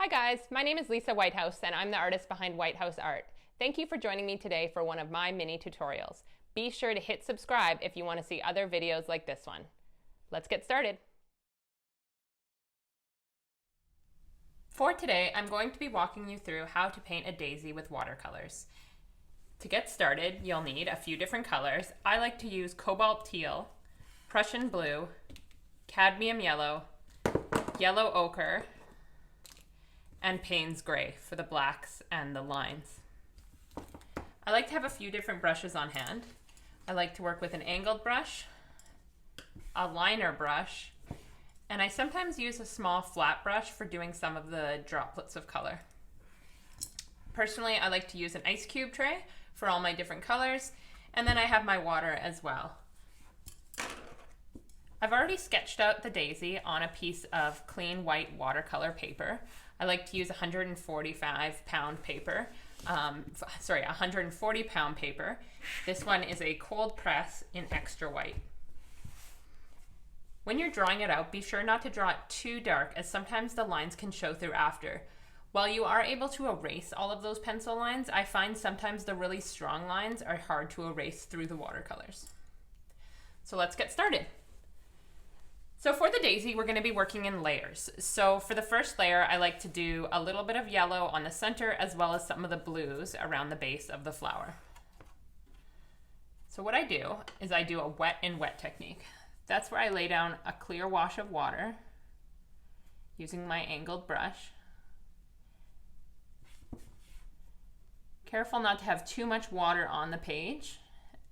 Hi guys, my name is Lisa Whitehouse and I'm the artist behind Whitehouse Art. Thank you for joining me today for one of my mini tutorials. Be sure to hit subscribe if you want to see other videos like this one. Let's get started. For today, I'm going to be walking you through how to paint a daisy with watercolors. To get started, you'll need a few different colors. I like to use cobalt teal, Prussian blue, cadmium yellow, yellow ochre, and Payne's gray for the blacks and the lines. I like to have a few different brushes on hand. I like to work with an angled brush, a liner brush, and I sometimes use a small flat brush for doing some of the droplets of color. Personally, I like to use an ice cube tray for all my different colors, and then I have my water as well. I've already sketched out the daisy on a piece of clean white watercolor paper. I like to use 140-pound paper. 140-pound paper. This one is a cold press in extra white. When you're drawing it out, be sure not to draw it too dark, as sometimes the lines can show through after. While you are able to erase all of those pencil lines, I find sometimes the really strong lines are hard to erase through the watercolors. So let's get started. So for the daisy, we're going to be working in layers. So for the first layer, I like to do a little bit of yellow on the center as well as some of the blues around the base of the flower. So what I do is I do a wet in wet technique. That's where I lay down a clear wash of water using my angled brush. Careful not to have too much water on the page,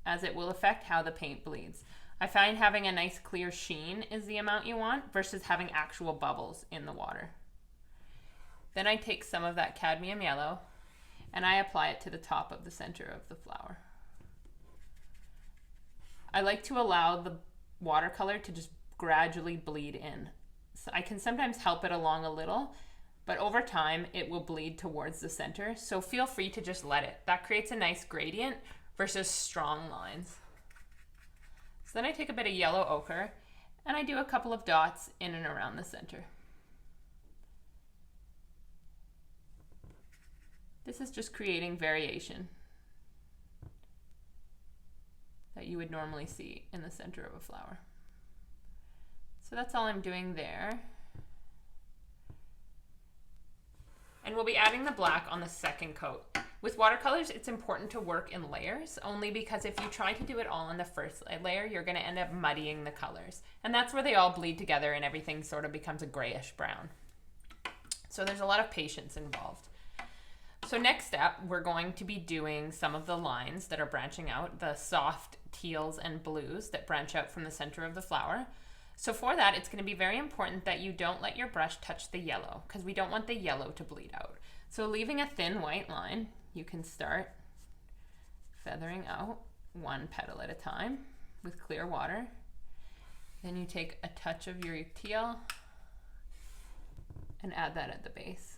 as it will affect how the paint bleeds. I find having a nice clear sheen is the amount you want versus having actual bubbles in the water. Then I take some of that cadmium yellow and I apply it to the top of the center of the flower. I like to allow the watercolor to just gradually bleed in. So I can sometimes help it along a little, but over time it will bleed towards the center, so feel free to just let it. That creates a nice gradient versus strong lines. So then I take a bit of yellow ochre and I do a couple of dots in and around the center. This is just creating variation that you would normally see in the center of a flower. So that's all I'm doing there. And we'll be adding the black on the second coat. With watercolors, it's important to work in layers, only because if you try to do it all in the first layer, you're going to end up muddying the colors. And that's where they all bleed together and everything sort of becomes a grayish brown. So there's a lot of patience involved. So next step, we're going to be doing some of the lines that are branching out, the soft teals and blues that branch out from the center of the flower. So for that, it's going to be very important that you don't let your brush touch the yellow, because we don't want the yellow to bleed out. So leaving a thin white line, you can start feathering out one petal at a time with clear water. Then you take a touch of your teal and add that at the base.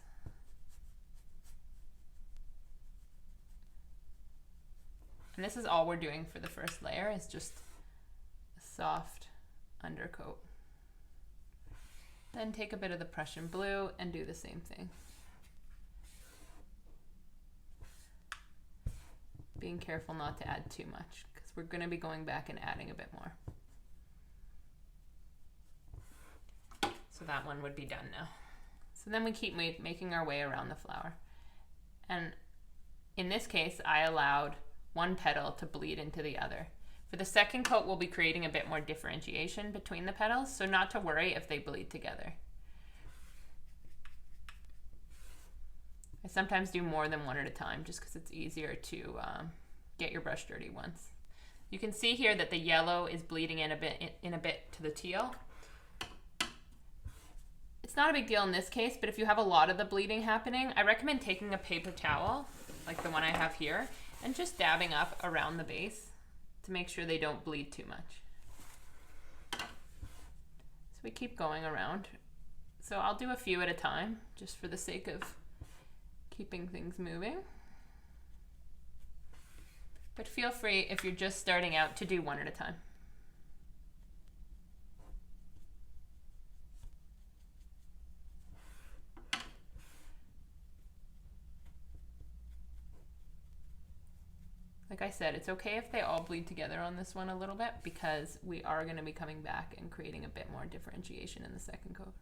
And this is all we're doing for the first layer, is just a soft undercoat. Then take a bit of the Prussian blue and do the same thing. Being careful not to add too much, because we're going to be going back and adding a bit more. So that one would be done now. So then we keep making our way around the flower. And in this case, I allowed one petal to bleed into the other. For the second coat, we'll be creating a bit more differentiation between the petals, so not to worry if they bleed together. I sometimes do more than one at a time just because it's easier to get your brush dirty once. You can see here that the yellow is bleeding in a bit to the teal. It's not a big deal in this case, but if you have a lot of the bleeding happening, I recommend taking a paper towel, like the one I have here, and just dabbing up around the base to make sure they don't bleed too much. So we keep going around. So I'll do a few at a time, just for the sake of keeping things moving. But feel free, if you're just starting out, to do one at a time. Like I said, it's okay if they all bleed together on this one a little bit because we are going to be coming back and creating a bit more differentiation in the second coat.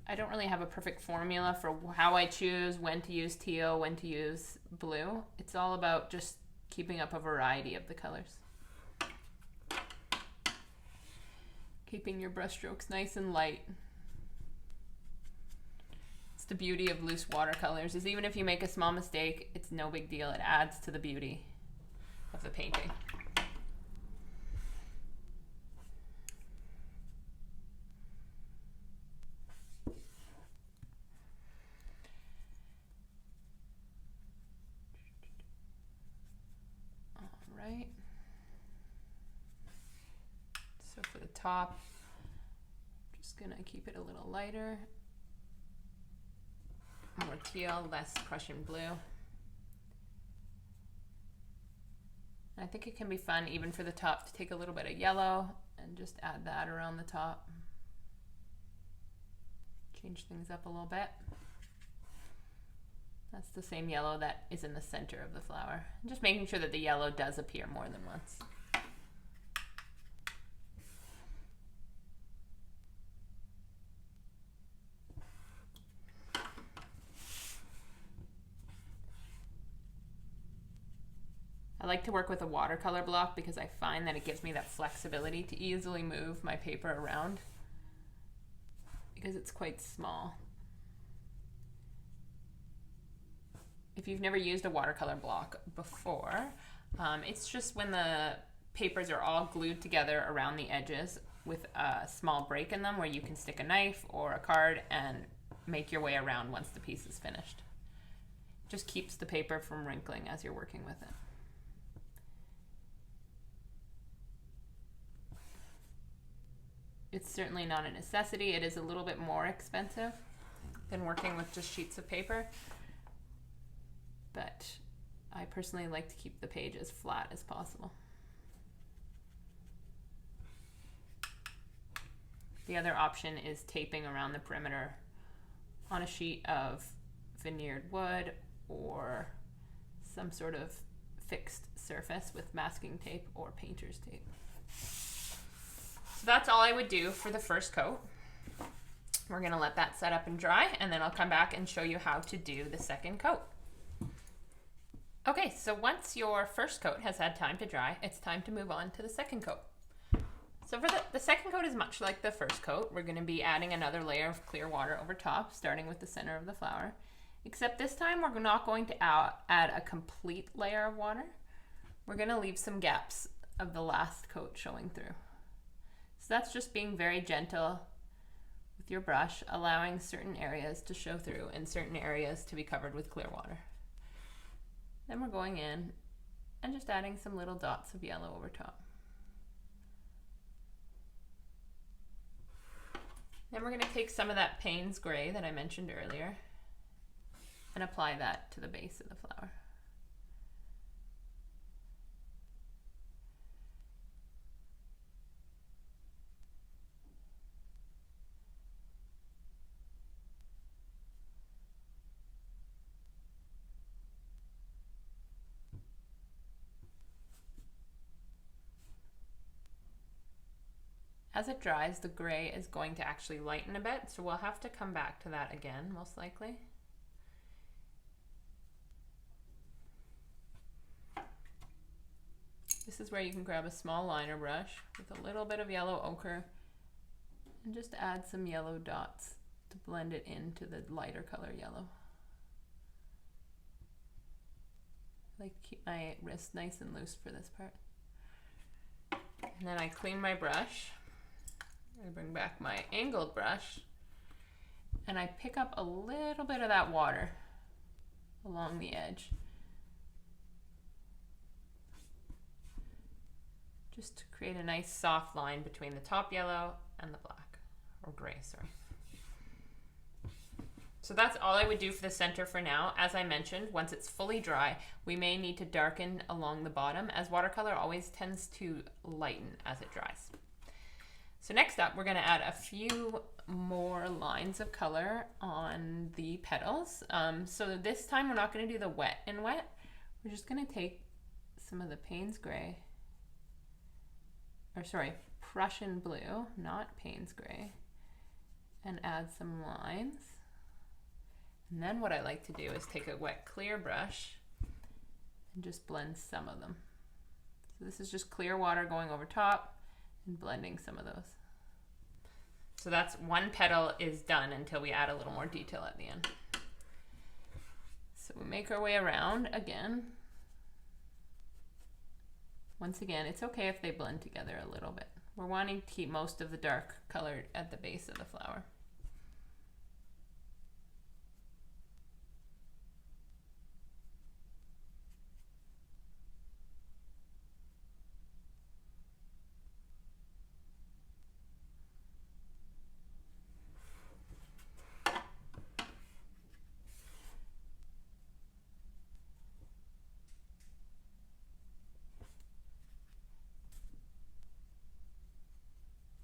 I don't really have a perfect formula for how I choose when to use teal, when to use blue. It's all about just keeping up a variety of the colors. Keeping your brush strokes nice and light. It's the beauty of loose watercolors, is even if you make a small mistake, it's no big deal. It adds to the beauty of the painting. Right. So for the top, I'm just gonna keep it a little lighter. More teal, less Prussian blue. And I think it can be fun even for the top to take a little bit of yellow and just add that around the top. Change things up a little bit. That's the same yellow that is in the center of the flower. Just making sure that the yellow does appear more than once. I like to work with a watercolor block because I find that it gives me that flexibility to easily move my paper around because it's quite small. If you've never used a watercolor block before, it's just when the papers are all glued together around the edges with a small break in them where you can stick a knife or a card and make your way around once the piece is finished. Just keeps the paper from wrinkling as you're working with it. It's certainly not a necessity. It is a little bit more expensive than working with just sheets of paper. But I personally like to keep the page as flat as possible. The other option is taping around the perimeter on a sheet of veneered wood or some sort of fixed surface with masking tape or painter's tape. So that's all I would do for the first coat. We're gonna let that set up and dry, and then I'll come back and show you how to do the second coat. Okay, so once your first coat has had time to dry, it's time to move on to the second coat. So for the second coat is much like the first coat. We're going to be adding another layer of clear water over top, starting with the center of the flower. Except this time we're not going to add a complete layer of water. We're going to leave some gaps of the last coat showing through. So that's just being very gentle with your brush, allowing certain areas to show through and certain areas to be covered with clear water. Then we're going in and just adding some little dots of yellow over top. Then we're going to take some of that Payne's gray that I mentioned earlier and apply that to the base of the flower. As it dries, the gray is going to actually lighten a bit, so we'll have to come back to that again, most likely. This is where you can grab a small liner brush with a little bit of yellow ochre and just add some yellow dots to blend it into the lighter color yellow. I like to keep my wrist nice and loose for this part. And then I clean my brush. I bring back my angled brush and I pick up a little bit of that water along the edge, just to create a nice soft line between the top yellow and the black, or gray, sorry. So that's all I would do for the center for now. As I mentioned, once it's fully dry, we may need to darken along the bottom, as watercolor always tends to lighten as it dries. So next up, we're gonna add a few more lines of color on the petals. So this time we're not gonna do the wet and wet. We're just gonna take some of the Payne's gray, or sorry, Prussian blue, not Payne's gray, and add some lines. And then what I like to do is take a wet clear brush and just blend some of them. So this is just clear water going over top and blending some of those. So that's one petal is done until we add a little more detail at the end. So we make our way around again. Once again, it's okay if they blend together a little bit. We're wanting to keep most of the dark color at the base of the flower.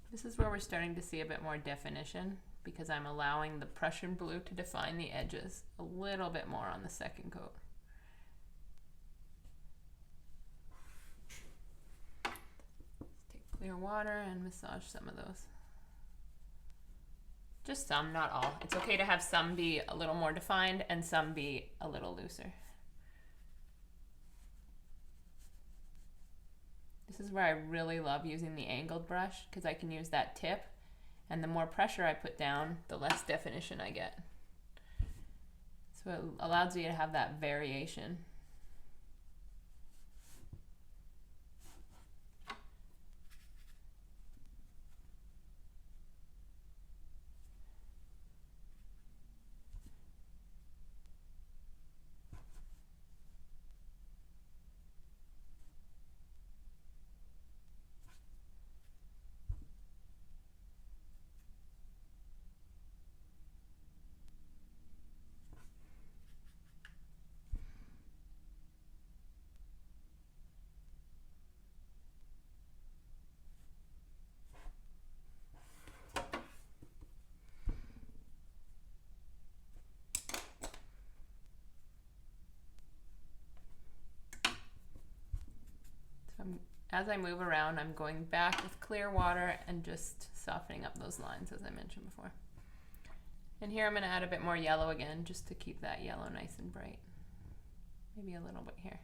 This is where we're starting to see a bit more definition because I'm allowing the Prussian blue to define the edges a little bit more on the second coat. Let's take clear water and massage some of those. Just some, not all. It's okay to have some be a little more defined and some be a little looser. This is where I really love using the angled brush because I can use that tip, and the more pressure I put down, the less definition I get. So it allows you to have that variation. As I move around, I'm going back with clear water and just softening up those lines as I mentioned before. And here I'm going to add a bit more yellow again just to keep that yellow nice and bright. Maybe a little bit here.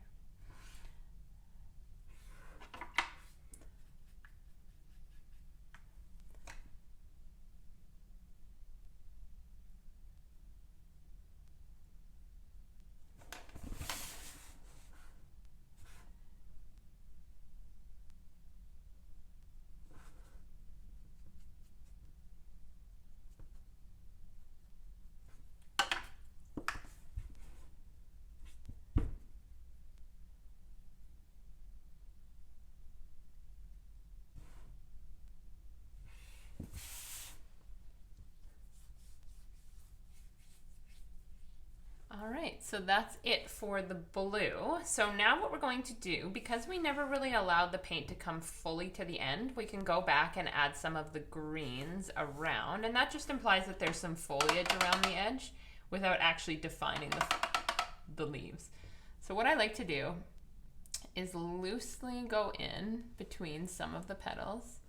All right, so that's it for the blue. So now what we're going to do, because we never really allowed the paint to come fully to the end, we can go back and add some of the greens around, and that just implies that there's some foliage around the edge without actually defining the leaves. So what I like to do is loosely go in between some of the petals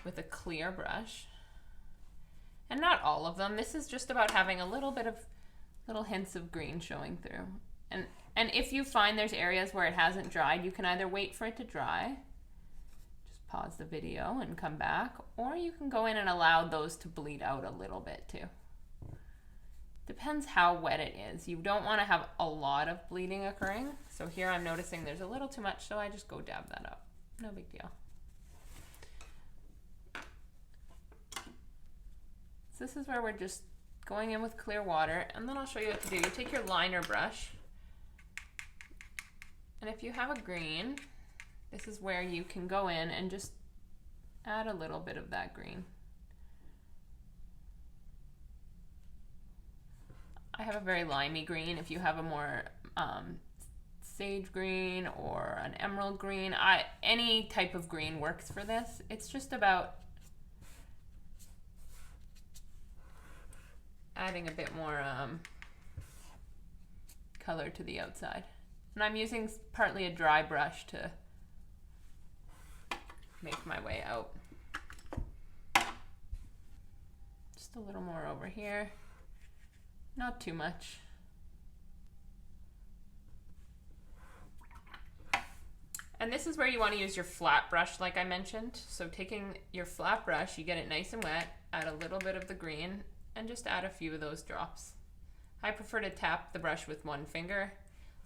with a clear brush, and not all of them. This is just about having a little bit of little hints of green showing through. And if you find there's areas where it hasn't dried, you can either wait for it to dry, just pause the video and come back, or you can go in and allow those to bleed out a little bit too. Depends how wet it is. You don't want to have a lot of bleeding occurring. So here I'm noticing there's a little too much, so I just go dab that up. No big deal. So this is where we're just going in with clear water, and then I'll show you what to do. You take your liner brush, and if you have a green, this is where you can go in and just add a little bit of that green. I have a very limey green. If you have a more sage green or an emerald green, any type of green works for this. It's just about adding a bit more color to the outside. And I'm using partly a dry brush to make my way out. Just a little more over here, not too much. And this is where you want to use your flat brush like I mentioned. So taking your flat brush, you get it nice and wet, add a little bit of the green, and just add a few of those drops. I prefer to tap the brush with one finger.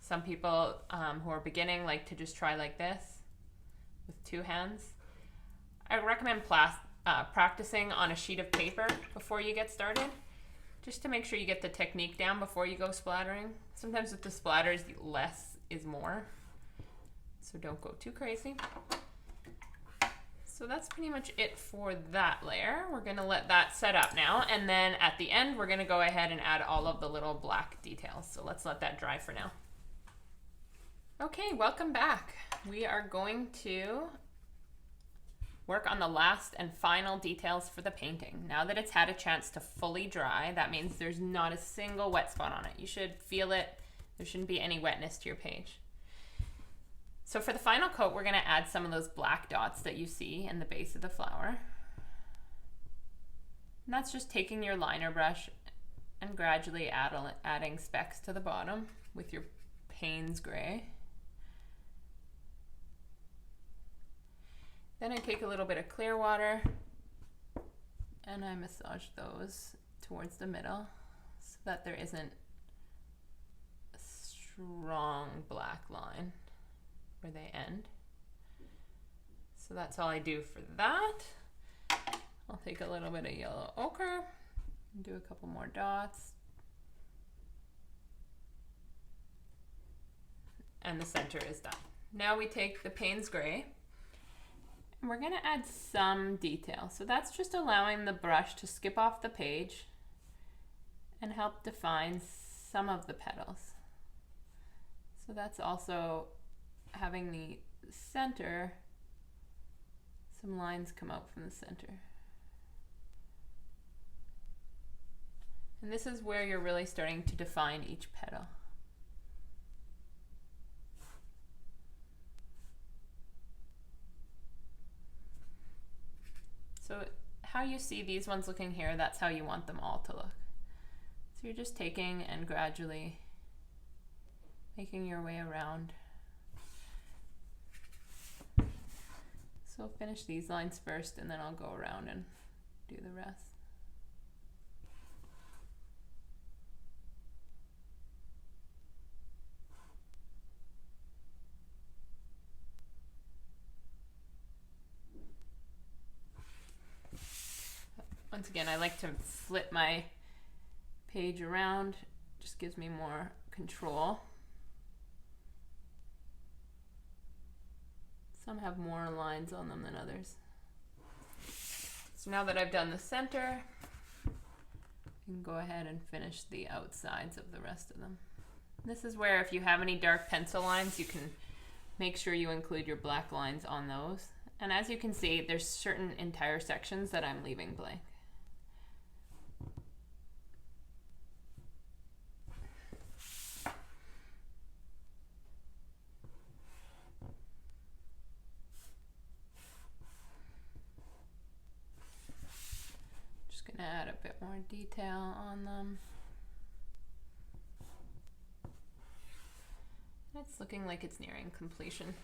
Some people who are beginning like to just try like this with two hands. I recommend practicing on a sheet of paper before you get started, just to make sure you get the technique down before you go splattering. Sometimes with the splatters, less is more. So don't go too crazy. So that's pretty much it for that layer. We're gonna let that set up now, and then at the end we're gonna go ahead and add all of the little black details. So let's let that dry for now. Okay, welcome back. We are going to work on the last and final details for the painting. Now that it's had a chance to fully dry, that means there's not a single wet spot on it. You should feel it. There shouldn't be any wetness to your page. So for the final coat, we're going to add some of those black dots that you see in the base of the flower. And that's just taking your liner brush and gradually adding specks to the bottom with your Payne's gray. Then I take a little bit of clear water and I massage those towards the middle so that there isn't a strong black line where they end. So that's all I do for that. I'll take a little bit of yellow ochre and do a couple more dots. And the center is done. Now we take the Payne's gray and we're gonna add some detail. So that's just allowing the brush to skip off the page and help define some of the petals. So that's also having the center, some lines come out from the center. And this is where you're really starting to define each petal. So how you see these ones looking here, that's how you want them all to look. So you're just taking and gradually making your way around. So finish these lines first and then I'll go around and do the rest. Once again, I like to flip my page around, just gives me more control. Some have more lines on them than others. So now that I've done the center, I can go ahead and finish the outsides of the rest of them. This is where if you have any dark pencil lines, you can make sure you include your black lines on those. And as you can see, there's certain entire sections that I'm leaving blank. Gonna add a bit more detail on them. It's looking like it's nearing completion.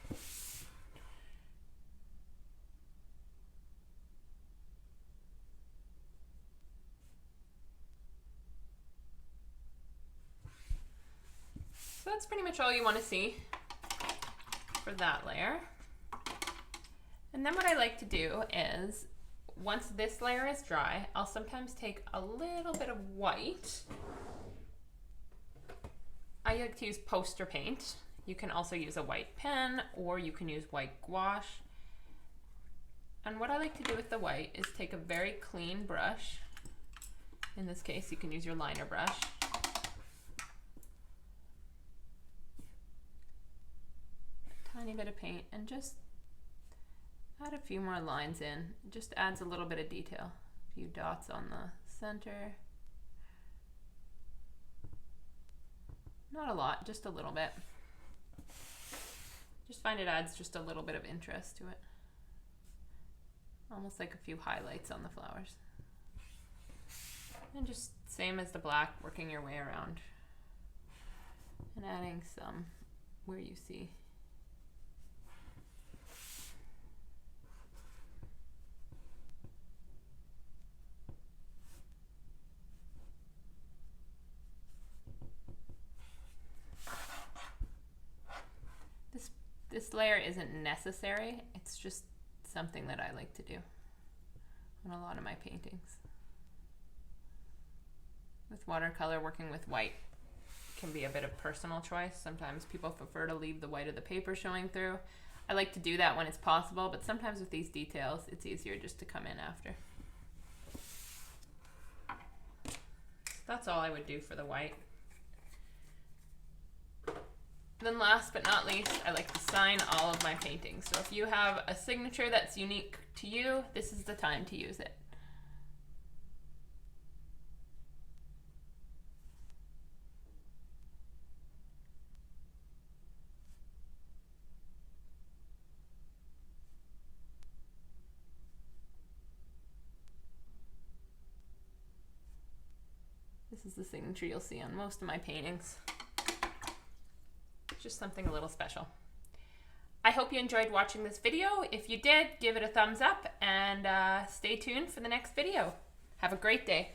So that's pretty much all you want to see for that layer. And then what I like to do is, once this layer is dry, I'll sometimes take a little bit of white. I like to use poster paint. You can also use a white pen or you can use white gouache. And what I like to do with the white is take a very clean brush. In this case, you can use your liner brush. A tiny bit of paint and just add a few more lines in. It just adds a little bit of detail. A few dots on the center. Not a lot, just a little bit. Just find it adds just a little bit of interest to it. Almost like a few highlights on the flowers. And just same as the black, working your way around and adding some where you see. This layer isn't necessary, it's just something that I like to do on a lot of my paintings. With watercolor, working with white can be a bit of personal choice. Sometimes people prefer to leave the white of the paper showing through. I like to do that when it's possible, but sometimes with these details, it's easier just to come in after. So that's all I would do for the white. Then last but not least, I like to sign all of my paintings. So if you have a signature that's unique to you, this is the time to use it. This is the signature you'll see on most of my paintings. Just something a little special. I hope you enjoyed watching this video. If you did, give it a thumbs up and stay tuned for the next video. Have a great day.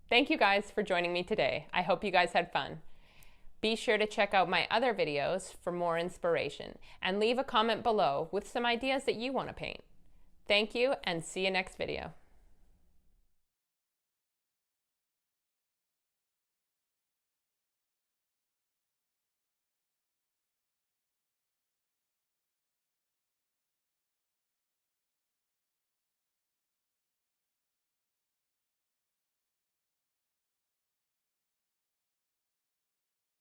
Thank you guys for joining me today. I hope you guys had fun. Be sure to check out my other videos for more inspiration and leave a comment below with some ideas that you want to paint. Thank you and see you next video.